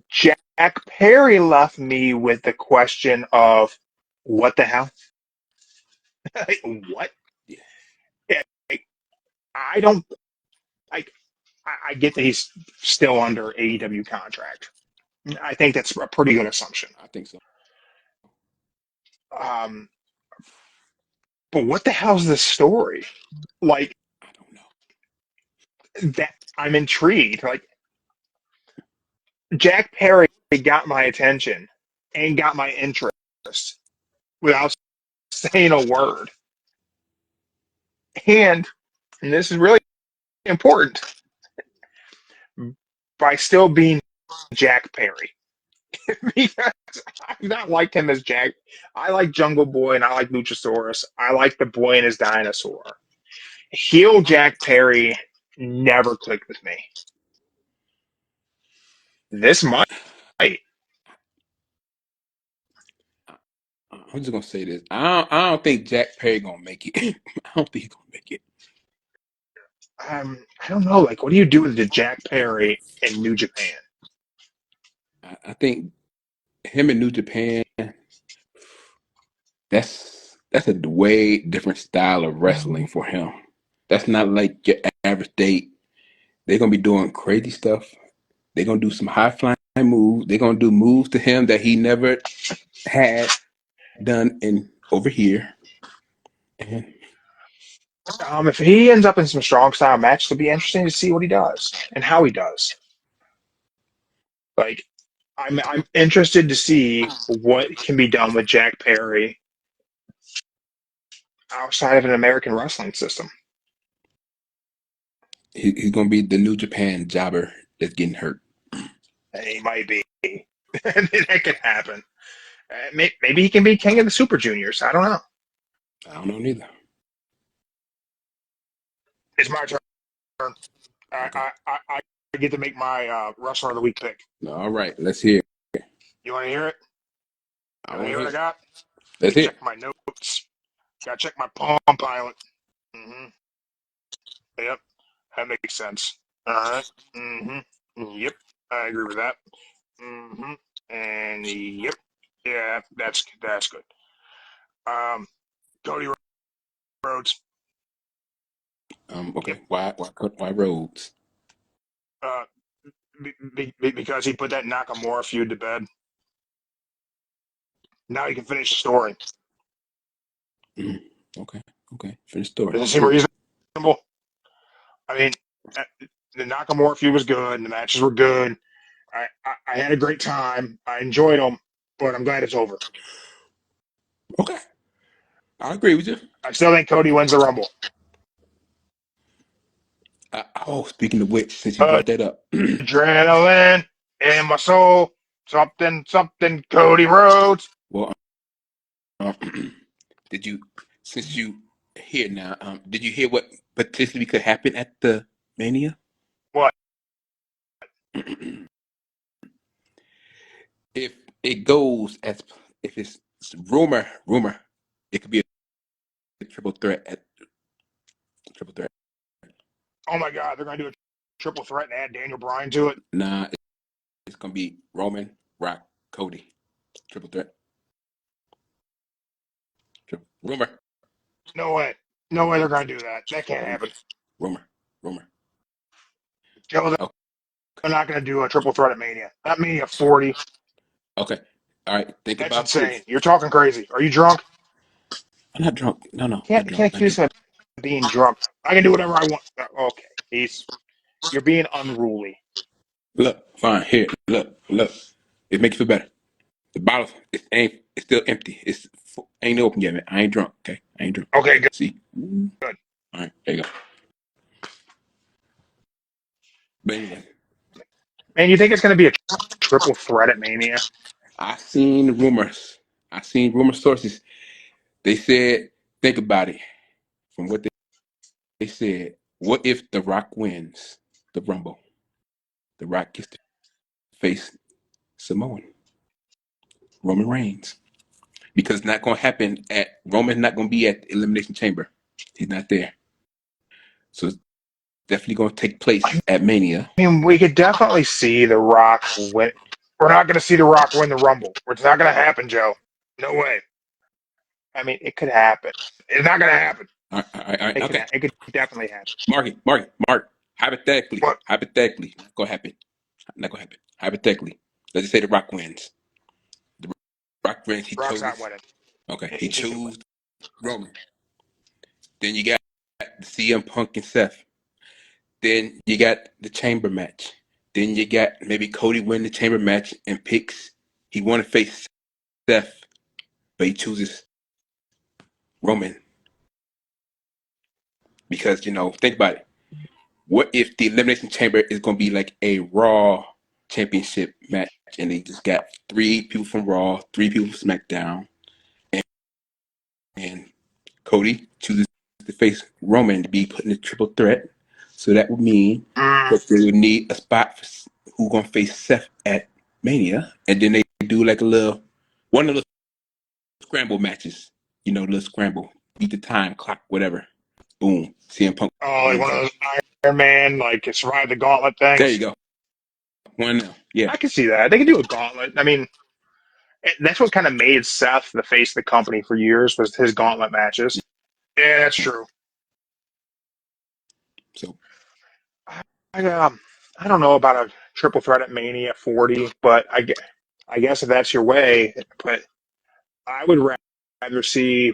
Jack Perry left me with the question of what the hell? What? Yeah. I don't like. I get that he's still under AEW contract. I think that's a pretty good assumption. I think so. Um, but what the hell's the story? Like I don't know. that, I'm intrigued. Like Jack Perry got my attention and got my interest without saying a word. And this is really important, by still being Jack Perry. Because I've not liked him as Jack. I like Jungle Boy and I like Luchasaurus. I like the boy and his dinosaur. Heel Jack Perry never clicked with me. This might. I'm just gonna say this. I don't think Jack Perry gonna make it. I don't think he's gonna make it. I don't know. Like, what do you do with the Jack Perry in New Japan? I think him in New Japan. That's a way different style of wrestling for him. That's not like your average date. They're gonna be doing crazy stuff. They're gonna do some high flying moves. They're gonna do moves to him that he never had done in over here. And If he ends up in some strong style match, it'll be interesting to see what he does and how he does. Like, I'm interested to see what can be done with Jack Perry outside of an American wrestling system. he's gonna be the New Japan jobber that's getting hurt. And he might be. That could happen. Maybe he can be king of the Super Juniors. I don't know. I don't know neither. It's my turn. Okay. I get to make my wrestler of the week pick. All right. Let's hear. You want to hear it? I You want want to to hear what hear. I got? Let's hear. Check my notes. Got to check my Palm Pilot. Mm-hmm. Yep, that makes sense. All right. Mm-hmm. Yep, I agree with that. Mm-hmm. And yep, yeah, that's good. Um, Cody Rhodes. Yep. Okay. Why Rhodes? Uh, because he put that Nakamura feud to bed. Now he can finish the story. Mm, okay. Okay. Finish story. Does it seem reasonable? I mean, the Nakamura feud was good, and the matches were good. I had a great time. I enjoyed them, but I'm glad it's over. Okay. I agree with you. I still think Cody wins the Rumble. Speaking of which, since you brought that up, Adrenaline in my soul. Something, something, Cody Rhodes. well, did you, since you here now, did you hear what potentially could happen at the Mania? What? If it goes as, if it's rumor, it could be a triple threat at triple threat. Oh my God, they're going to do a triple threat and add Daniel Bryan to it? Nah, it's gonna be Roman, Rock, Cody, triple threat. Rumor, No way. No way they're going to do that. That can't rumor, happen. rumor. Joe, Okay, they're not going to do a triple threat at Mania. Not Mania 40. okay. All right. Think That's about insane. this. You're talking crazy. Are you drunk? I'm not drunk. No, not You drunk. can't Not drunk. accuse him of being drunk. I can do whatever I want. Okay. You're being unruly. Look, fine. Here, look. It makes you feel better. The bottle it's still empty. Ain't open yet, man. I ain't drunk. Okay, I ain't drunk. Okay, good. See. Good. All right, there you go. But anyway, Man, you think it's going to be a triple threat at Mania? I seen rumors. I seen rumor sources. They said, think about it. From what they said, what if The Rock wins the Rumble? The Rock gets to face Samoan Roman Reigns because it's not going to happen at Roman's not going to be at the Elimination Chamber. He's not there, so it's definitely going to take place at Mania. I mean, we could definitely see The Rock win. We're not going to see The Rock win the Rumble. It's not going to happen, Joe. No way. I mean, it could happen. It's not going to happen. All right, okay. It could definitely happen. Mark. Hypothetically, What? not going to happen. Not going to happen. Hypothetically, let's just say The Rock wins. The Rock wins. He Rock's not chose. winning. Okay, he He should win. chose Roman. Then you got CM Punk and Seth. Then you got the chamber match. Then you got maybe Cody win the chamber match and picks. He want to face Seth, but he chooses Roman because think about it. What if the Elimination Chamber is going to be like a Raw Championship match, and they just got 3 people from Raw, 3 people from SmackDown, and Cody chooses to face Roman to be put in a triple threat. So that would mean that they would need a spot for who's going to face Seth at Mania, and then they do like one of those scramble matches, little scramble, beat the time clock, whatever. Boom, CM Punk Oh, like wins one of it. those Iron Man, like survive the gauntlet There you things. go. One now, yeah. I can see that. They can do a gauntlet. I mean, that's what kind of made Seth the face of the company for years was his gauntlet matches. Yeah, that's true. So I don't know about a triple threat at Mania 40, but I guess if that's your way, but I would rather see,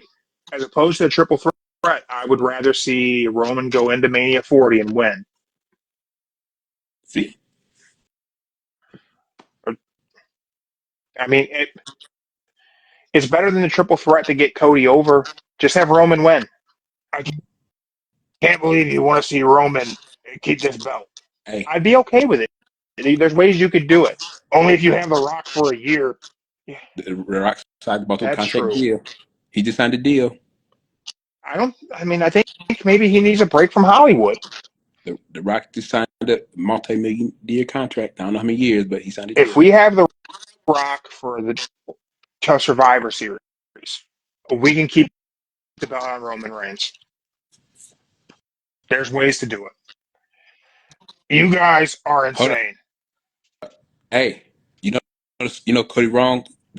as opposed to a triple threat, I would rather see Roman go into Mania 40 and win. see, I mean, it's better than the triple threat to get Cody over. Just have Roman win. I can't believe you want to see Roman keep this belt. hey, I'd be okay with it. There's ways you could do it. Only if you have The Rock for a year. Yeah, the Rock signed about the that's contract true. deal. He just signed a deal. I think maybe he needs a break from Hollywood. The Rock just signed a multi-million-year contract. I don't know how many years, but he signed a If deal. we have The Rock for the Survivor Series, we can keep the belt on Roman Reigns. There's ways to do it. You guys are Hold on. insane. Hey, the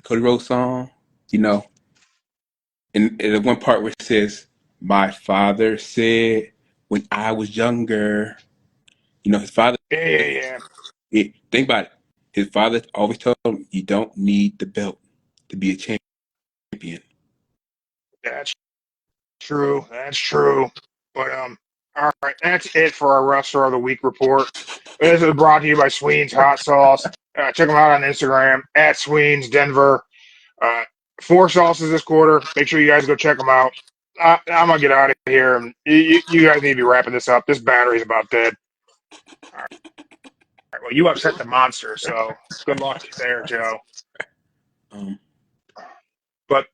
Cody Rhodes song, you know, in the one part where it says, "My father said when I was younger," his father. Yeah. Think about it. His father always told him, "You don't need the belt to be a champion." That's true. That's true. But all right, that's it for our Wrestler of the Week report. This is brought to you by Sween's Hot Sauce. Check them out on Instagram at Sween's Denver. Uh, 4 sauces this quarter. Make sure you guys go check them out. I'm gonna get out of here. You guys need to be wrapping this up. This battery's about dead. All right. Well, you upset the monster, so good luck there, Joe. Um, But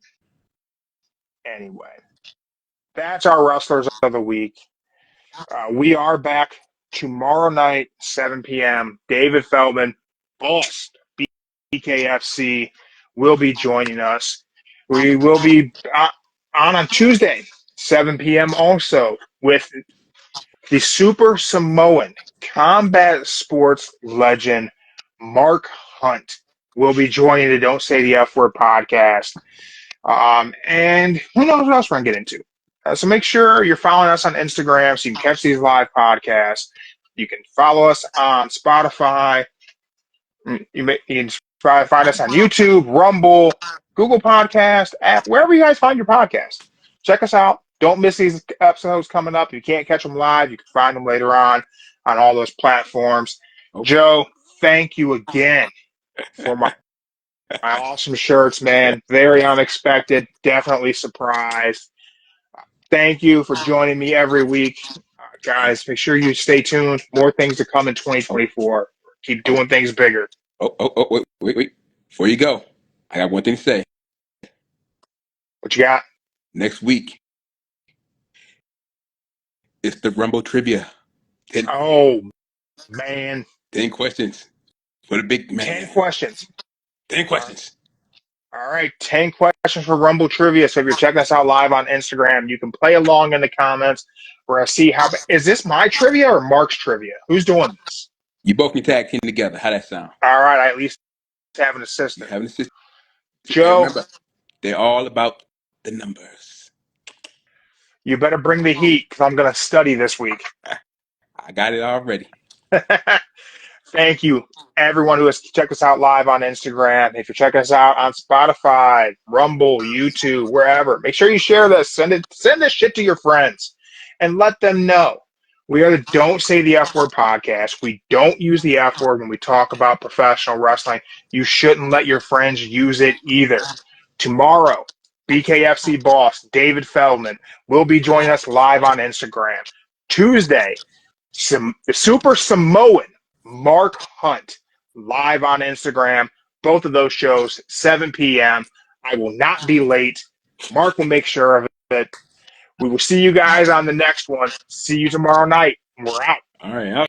anyway, that's our Wrestlers of the Week. We are back tomorrow night, 7 p.m. David Feldman, boss BKFC, will be joining us. We will be on Tuesday, 7 p.m. also with the Super Samoan combat sports legend Mark Hunt will be joining the Don't Say the F Word podcast. And who knows what else we're going to get into. So make sure you're following us on Instagram so you can catch these live podcasts. You can follow us on Spotify. You can find us on YouTube, Rumble, Google Podcast, app, wherever you guys find your podcast. Check us out. Don't miss these episodes coming up. If you can't catch them live, you can find them later on all those platforms. Okay. Joe, thank you again for my awesome shirts, man. Very unexpected. Definitely surprised. Thank you for joining me every week. Guys, make sure you stay tuned. More things to come in 2024. Keep doing things bigger. Wait. Before you go, I got one thing to say. What you got? Next week, it's the Rumble Trivia. Oh, man. 10 questions for the big man. 10 questions. 10 questions. All right, 10 questions for Rumble Trivia. So if you're checking us out live on Instagram, you can play along in the comments. We're going to see how... Is this my trivia or Mark's trivia? Who's doing this? You both can tag team together. How that sound? All right, I at least have an assistant. You have an assistant. Joe. Remember, they're all about the numbers. You better bring the heat because I'm going to study this week. I got it already. Thank you, everyone who has checked us out live on Instagram. If you're checking us out on Spotify, Rumble, YouTube, wherever, make sure you share this. Send this shit to your friends and let them know. We are the Don't Say the F Word podcast. We don't use the F word when we talk about professional wrestling. You shouldn't let your friends use it either. Tomorrow, BKFC boss David Feldman will be joining us live on Instagram. Tuesday, the Super Samoan Mark Hunt live on Instagram. Both of those shows, 7 p.m. I will not be late. Mark will make sure of it. We will see you guys on the next one. See you tomorrow night. We're out. All right.